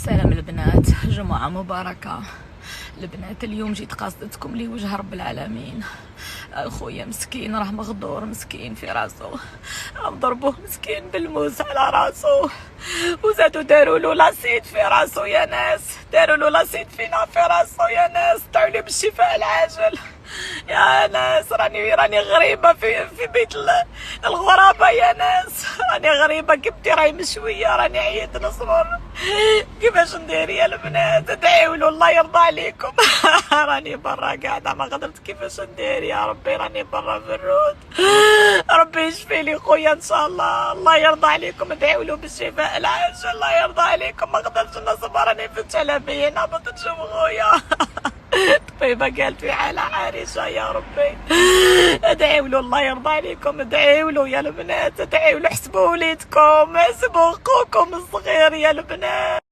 سلام البنات، جمعة مباركة. البنات اليوم جيت قاصدتكم لوجه رب العالمين. اخويا مسكين راه مغدور، مسكين في راسو، ضربوه مسكين بالموس على راسو، وزادوا داروا له لاسيد في راسو يا ناس، داروا له لاسيد فينا في راسو يا ناس، دعوا لي بالشفاء العاجل يا ناس. راني غريبه في بيت الغرابه يا ناس، راني غريبه كبتي راهي مشويه، راني عييت نصبر. كيفاش ندير يا البنات؟ ادعيوا له الله يرضى عليكم. راني برا قاعده ما قدرت، كيفاش ندير يا ربي؟ راني برا في الرود، ربي يشفي لي خويا ان شاء الله. الله يرضى عليكم، ادعيوا له بالشفاء العاجل، الله يرضى عليكم. ما قدرتش نصبر، راني فت على بيا نهبط نشوف خويا. طيبة قالت في حالة حارسة يا ربي. ادعيوا له الله يرضى عليكم، ادعيوا له يا البنات، ادعيوا له، حسبوا وليدكم، حسبوا اخوكم الصغير يا البنات.